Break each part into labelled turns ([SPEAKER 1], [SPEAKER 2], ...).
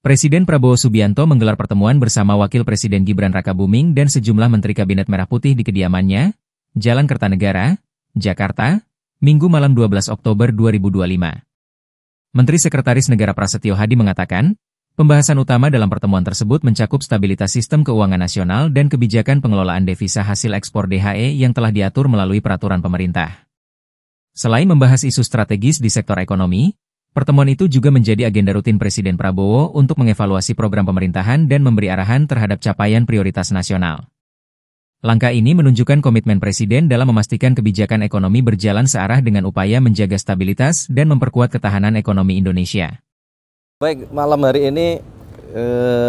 [SPEAKER 1] Presiden Prabowo Subianto menggelar pertemuan bersama Wakil Presiden Gibran Rakabuming dan sejumlah Menteri Kabinet Merah Putih di kediamannya, Jalan Kertanegara, Jakarta, Minggu malam 12 Oktober 2025. Menteri Sekretaris Negara Prasetyo Hadi mengatakan, pembahasan utama dalam pertemuan tersebut mencakup stabilitas sistem keuangan nasional dan kebijakan pengelolaan devisa hasil ekspor DHE yang telah diatur melalui peraturan pemerintah. Selain membahas isu strategis di sektor ekonomi, pertemuan itu juga menjadi agenda rutin Presiden Prabowo untuk mengevaluasi program pemerintahan dan memberi arahan terhadap capaian prioritas nasional. Langkah ini menunjukkan komitmen Presiden dalam memastikan kebijakan ekonomi berjalan searah dengan upaya menjaga stabilitas dan memperkuat ketahanan ekonomi Indonesia.
[SPEAKER 2] Baik, malam hari ini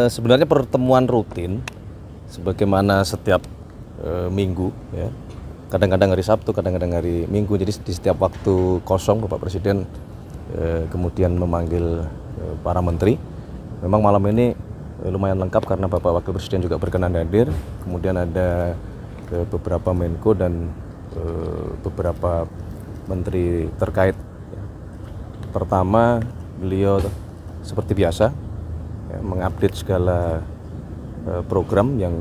[SPEAKER 2] sebenarnya pertemuan rutin, sebagaimana setiap minggu, ya. Kadang-kadang hari Sabtu, kadang-kadang hari Minggu, jadi di setiap waktu kosong Bapak Presiden kemudian memanggil para menteri. Memang malam ini lumayan lengkap karena Bapak Wakil Presiden juga berkenan hadir. Kemudian ada beberapa Menko dan beberapa menteri terkait. Pertama, beliau seperti biasa mengupdate segala program yang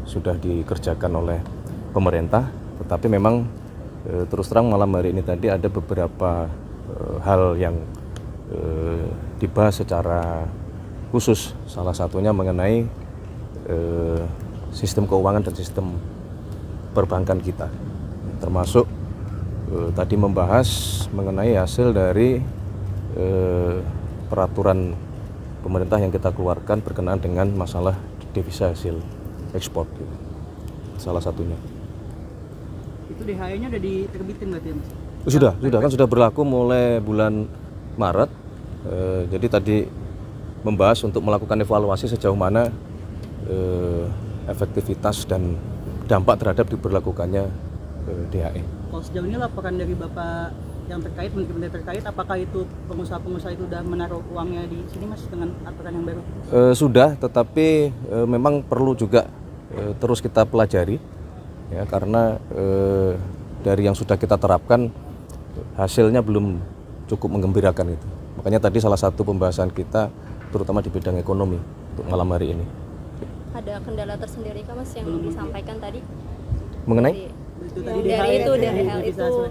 [SPEAKER 2] sudah dikerjakan oleh pemerintah. Tetapi memang terus terang malam hari ini tadi ada beberapa hal yang dibahas secara khusus, salah satunya mengenai sistem keuangan dan sistem perbankan kita, termasuk tadi membahas mengenai hasil dari peraturan pemerintah yang kita keluarkan berkenaan dengan masalah devisa hasil ekspor, salah satunya.
[SPEAKER 3] Itu DHE-nya udah diterbitin berarti ya, Mas?
[SPEAKER 2] Sudah berlaku mulai bulan Maret. Jadi tadi membahas untuk melakukan evaluasi sejauh mana efektivitas dan dampak terhadap diberlakukannya DHE.
[SPEAKER 3] Kalau sejauh ini laporan dari Bapak yang terkait, menteri terkait, apakah itu pengusaha-pengusaha itu sudah menaruh uangnya di sini, Mas, dengan aturan yang baru?
[SPEAKER 2] Sudah, tetapi memang perlu juga terus kita pelajari, ya, karena dari yang sudah kita terapkan hasilnya belum cukup menggembirakan itu. Makanya tadi salah satu pembahasan kita terutama di bidang ekonomi untuk malam hari ini.
[SPEAKER 4] Ada kendala tersendiri kah, Mas, yang disampaikan tadi?
[SPEAKER 2] Mengenai?
[SPEAKER 4] Dari hal itu,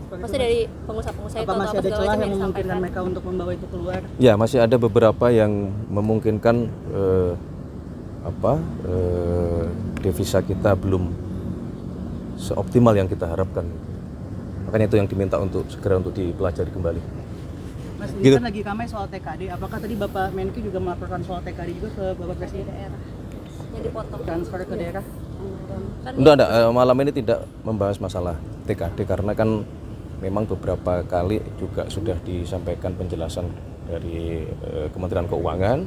[SPEAKER 4] maksudnya dari pengusaha-pengusaha itu,
[SPEAKER 3] masih ada celah yang memungkinkan mereka untuk membawa itu keluar?
[SPEAKER 2] Ya, masih ada beberapa yang memungkinkan devisa kita belum seoptimal yang kita harapkan. Makanya itu yang diminta untuk segera untuk dipelajari kembali.
[SPEAKER 3] Mas, ini kan lagi ramai soal TKD. Apakah tadi Bapak Menko juga melaporkan soal TKD juga ke Bapak Presiden?
[SPEAKER 4] Daerah yang dipotong
[SPEAKER 3] Transfer ke daerah?
[SPEAKER 2] Enggak, malam ini tidak membahas masalah TKD karena kan memang beberapa kali juga sudah disampaikan penjelasan dari Kementerian Keuangan.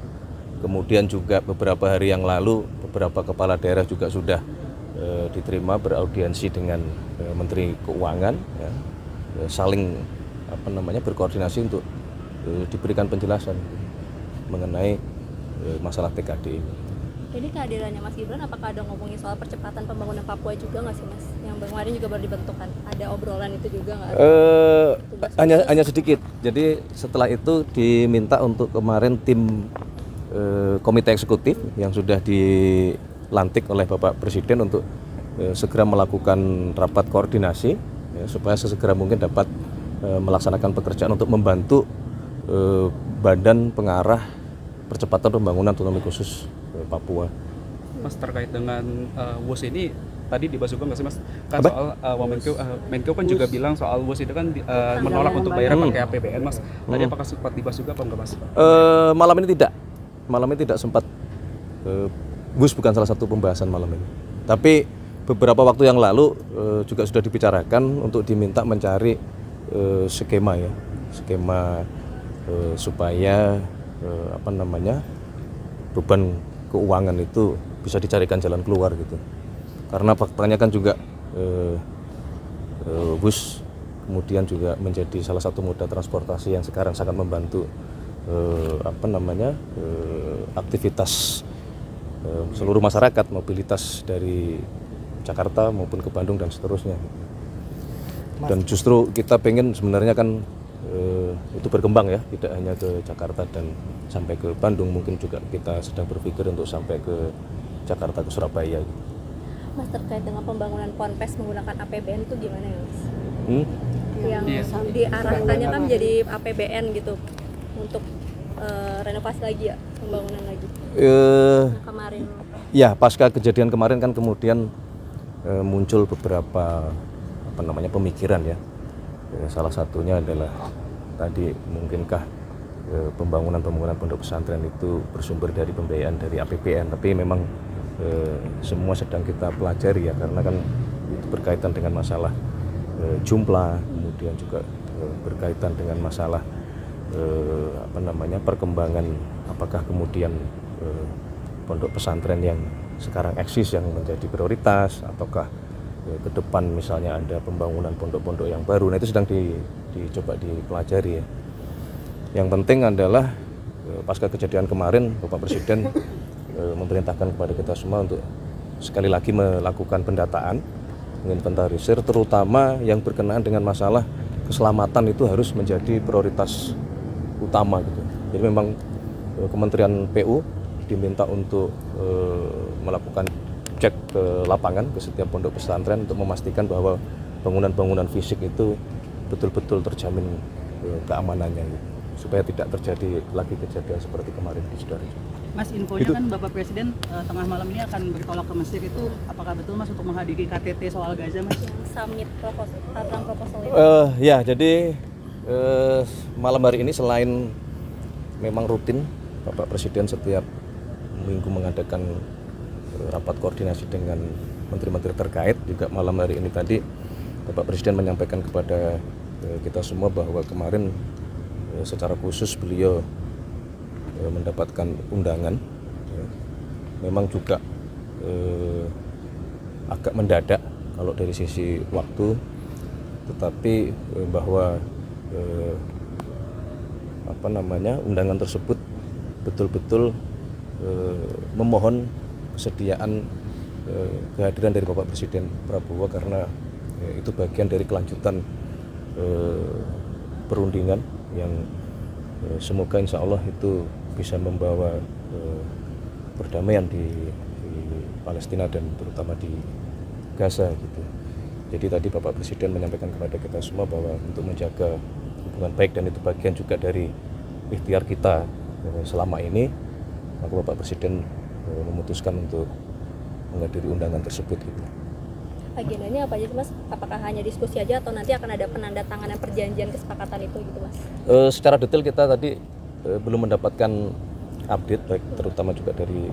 [SPEAKER 2] Kemudian juga beberapa hari yang lalu beberapa kepala daerah juga sudah diterima beraudiensi dengan Menteri Keuangan, ya, saling berkoordinasi untuk diberikan penjelasan mengenai masalah TKD ini.
[SPEAKER 4] Jadi kehadirannya Mas Gibran, apakah ada ngomongin soal percepatan pembangunan Papua juga nggak sih, Mas? Yang kemarin juga baru dibentuk kan, ada obrolan itu juga nggak?
[SPEAKER 2] Hanya sedikit. Jadi setelah itu diminta untuk kemarin tim komite eksekutif yang sudah dilantik oleh Bapak Presiden untuk segera melakukan rapat koordinasi, ya, supaya sesegera mungkin dapat melaksanakan pekerjaan untuk membantu Badan Pengarah Percepatan Pembangunan Otonomi Khusus Papua.
[SPEAKER 5] Mas, terkait dengan WUS ini tadi dibahas juga nggak sih, Mas? Kan soal Menko kan juga bilang soal WUS itu kan menolak untuk bayar pakai APBN, Mas. Tadi apakah sempat dibahas juga apa enggak, Mas?
[SPEAKER 2] Malam ini tidak sempat. WUS bukan salah satu pembahasan malam ini. Tapi beberapa waktu yang lalu juga sudah dibicarakan untuk diminta mencari skema supaya beban keuangan itu bisa dicarikan jalan keluar gitu. Karena faktanya kan juga bus kemudian juga menjadi salah satu moda transportasi yang sekarang sangat membantu aktivitas seluruh masyarakat, mobilitas dari Jakarta maupun ke Bandung dan seterusnya. Dan justru kita pengen sebenarnya kan itu berkembang ya, tidak hanya ke Jakarta dan sampai ke Bandung, mungkin juga kita sedang berpikir untuk sampai ke Jakarta, ke Surabaya.
[SPEAKER 4] Mas, terkait dengan pembangunan Ponpes menggunakan APBN itu gimana ya Mas? Yang diarahkannya kan jadi APBN gitu untuk renovasi lagi ya, pembangunan lagi. Kemarin.
[SPEAKER 2] Ya, pasca kejadian kemarin kan kemudian muncul beberapa pemikiran ya. Salah satunya adalah tadi mungkinkah pembangunan pondok pesantren itu bersumber dari pembiayaan dari APBN, tapi memang semua sedang kita pelajari ya, karena kan itu berkaitan dengan masalah jumlah, kemudian juga berkaitan dengan masalah perkembangan, apakah kemudian pondok pesantren yang sekarang eksis yang menjadi prioritas, ataukah ke depan misalnya ada pembangunan pondok-pondok yang baru. Nah, itu sedang dicoba dipelajari ya. Yang penting adalah pasca kejadian kemarin Bapak Presiden memerintahkan kepada kita semua untuk sekali lagi melakukan pendataan, menginventarisir, terutama yang berkenaan dengan masalah keselamatan itu harus menjadi prioritas utama gitu. Jadi memang Kementerian PU diminta untuk melakukan cek ke lapangan ke setiap pondok pesantren untuk memastikan bahwa bangunan-bangunan fisik itu betul-betul terjamin keamanannya gitu, supaya tidak terjadi lagi kejadian seperti kemarin di Sidoarjo.
[SPEAKER 3] Mas, infonya kan Bapak Presiden tengah malam ini akan bertolak ke Mesir, itu apakah betul Mas untuk menghadiri KTT soal Gaza Mas?
[SPEAKER 4] Summit proposal itu.
[SPEAKER 2] Ya, jadi malam hari ini selain memang rutin Bapak Presiden setiap minggu mengadakan rapat koordinasi dengan menteri-menteri terkait, juga malam hari ini tadi Bapak Presiden menyampaikan kepada kita semua bahwa kemarin secara khusus beliau mendapatkan undangan, memang juga agak mendadak kalau dari sisi waktu, tetapi bahwa undangan tersebut betul-betul memohon kesediaan kehadiran dari Bapak Presiden Prabowo, karena itu bagian dari kelanjutan perundingan yang semoga insya Allah itu bisa membawa perdamaian di Palestina dan terutama di Gaza gitu. Jadi tadi Bapak Presiden menyampaikan kepada kita semua bahwa untuk menjaga hubungan baik, dan itu bagian juga dari ikhtiar kita selama ini, maka Bapak Presiden memutuskan untuk menghadiri undangan tersebut gitu.
[SPEAKER 4] Agendanya apa aja Mas? Apakah hanya diskusi aja atau nanti akan ada penandatanganan perjanjian kesepakatan itu gitu Mas?
[SPEAKER 2] Secara detail kita tadi belum mendapatkan update, baik terutama juga dari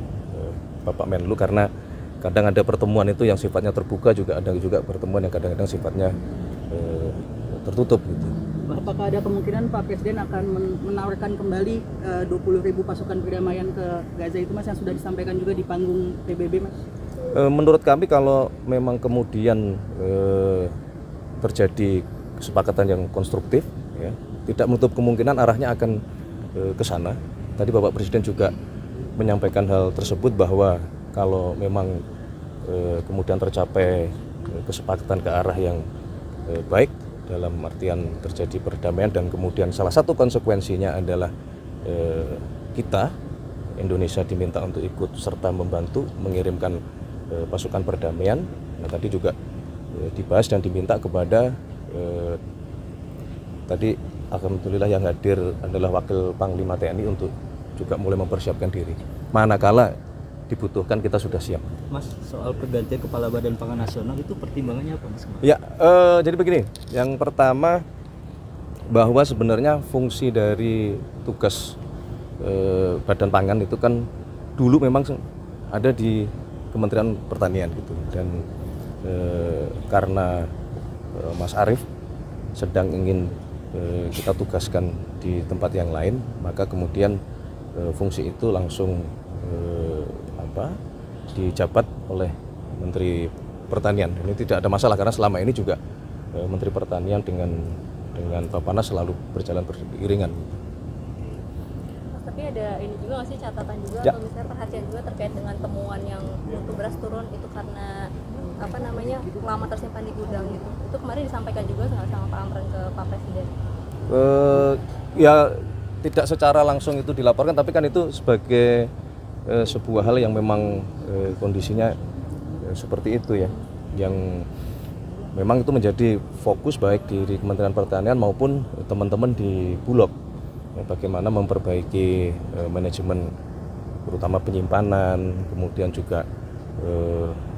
[SPEAKER 2] Bapak Menlu, karena kadang ada pertemuan itu yang sifatnya terbuka, juga ada juga pertemuan yang kadang-kadang sifatnya tertutup gitu.
[SPEAKER 3] Apakah ada kemungkinan Pak Presiden akan menawarkan kembali 20.000 pasukan perdamaian ke Gaza itu Mas, yang sudah disampaikan juga di panggung PBB Mas?
[SPEAKER 2] Menurut kami kalau memang kemudian terjadi kesepakatan yang konstruktif ya, tidak menutup kemungkinan arahnya akan ke sana. Tadi Bapak Presiden juga menyampaikan hal tersebut, bahwa kalau memang kemudian tercapai kesepakatan ke arah yang baik, dalam artian terjadi perdamaian, dan kemudian salah satu konsekuensinya adalah kita Indonesia diminta untuk ikut serta membantu mengirimkan pasukan perdamaian. Nah, tadi juga dibahas dan diminta kepada tadi alhamdulillah yang hadir adalah Wakil Panglima TNI untuk juga mulai mempersiapkan diri. Manakala dibutuhkan kita sudah siap.
[SPEAKER 6] Mas, soal pergantian Kepala Badan Pangan Nasional itu pertimbangannya apa Mas?
[SPEAKER 2] Ya, jadi begini. Yang pertama, bahwa sebenarnya fungsi dari tugas Badan Pangan itu kan dulu memang ada di Kementerian Pertanian gitu, dan karena Mas Arief sedang ingin kita tugaskan di tempat yang lain, maka kemudian fungsi itu langsung dijabat oleh Menteri Pertanian. Ini tidak ada masalah, karena selama ini juga Menteri Pertanian dengan Bappenas selalu berjalan beriringan.
[SPEAKER 4] Mas, tapi ada ini juga nggak sih, catatan juga
[SPEAKER 2] ya,
[SPEAKER 4] atau misalnya perhatian juga terkait dengan temuan yang mutu beras turun itu karena lama tersimpan di gudang gitu. Itu kemarin disampaikan juga nggak sama Pak Amran ke Pak Presiden?
[SPEAKER 2] Ya tidak secara langsung itu dilaporkan, tapi kan itu sebagai sebuah hal yang memang kondisinya seperti itu ya, yang memang itu menjadi fokus baik di Kementerian Pertanian maupun teman-teman di Bulog ya, bagaimana memperbaiki manajemen terutama penyimpanan, kemudian juga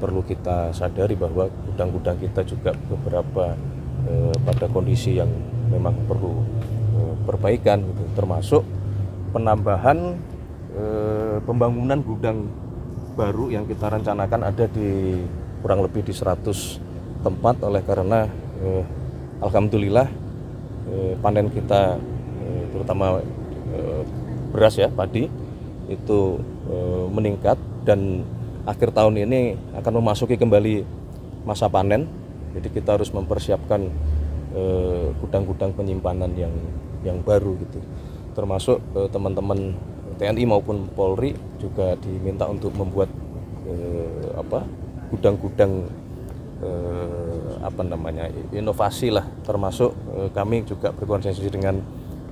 [SPEAKER 2] perlu kita sadari bahwa gudang-gudang kita juga beberapa pada kondisi yang memang perlu perbaikan gitu, termasuk penambahan pembangunan gudang baru yang kita rencanakan ada di kurang lebih di 100 tempat, oleh karena alhamdulillah panen kita terutama beras ya, padi itu meningkat dan akhir tahun ini akan memasuki kembali masa panen. Jadi kita harus mempersiapkan gudang-gudang penyimpanan yang baru gitu. Termasuk teman-teman TNI maupun Polri juga diminta untuk membuat gudang-gudang inovasi lah, termasuk kami juga berkoordinasi dengan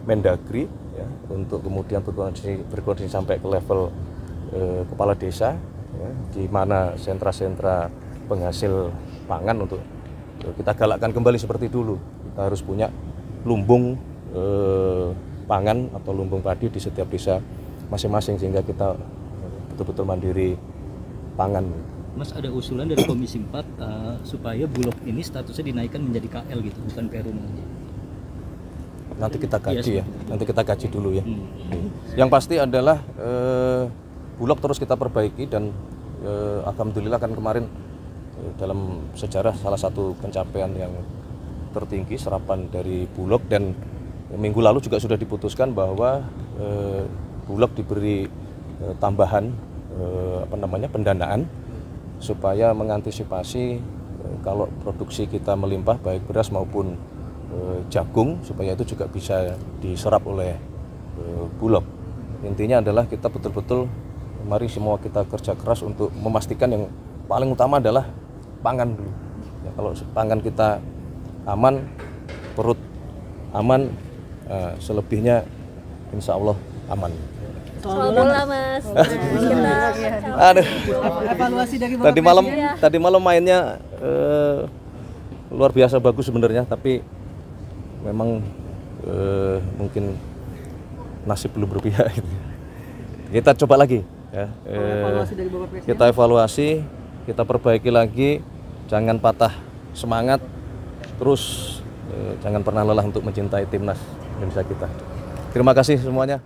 [SPEAKER 2] Mendagri ya, untuk kemudian berkoordinasi sampai ke level kepala desa ya, di mana sentra-sentra penghasil pangan untuk kita galakkan kembali seperti dulu. Kita harus punya lumbung pangan atau lumbung padi di setiap desa masing-masing sehingga kita betul-betul mandiri pangan.
[SPEAKER 6] Mas, ada usulan dari Komisi 4 supaya Bulog ini statusnya dinaikkan menjadi KL gitu, bukan Perum aja.
[SPEAKER 2] Nanti kita kaji ya, nanti kita kaji dulu ya. Yang pasti adalah Bulog terus kita perbaiki dan alhamdulillah kan kemarin dalam sejarah salah satu pencapaian yang tertinggi serapan dari Bulog, dan minggu lalu juga sudah diputuskan bahwa Bulog diberi tambahan pendanaan supaya mengantisipasi kalau produksi kita melimpah baik beras maupun jagung, supaya itu juga bisa diserap oleh Bulog. Intinya adalah kita betul-betul mari semua kita kerja keras untuk memastikan yang paling utama adalah pangan dulu. Ya, kalau pangan kita aman, perut aman, selebihnya insya Allah aman.
[SPEAKER 4] Soal bola Mas.
[SPEAKER 2] Aduh.
[SPEAKER 3] Evaluasi dari Bapak
[SPEAKER 2] Tadi malam mainnya luar biasa bagus sebenarnya, tapi memang mungkin nasib belum berpihak. Kita coba lagi ya.
[SPEAKER 3] Evaluasi dari Bapak Presiden.
[SPEAKER 2] Kita evaluasi, kita perbaiki lagi, jangan patah semangat, terus jangan pernah lelah untuk mencintai timnas Indonesia kita. Terima kasih semuanya.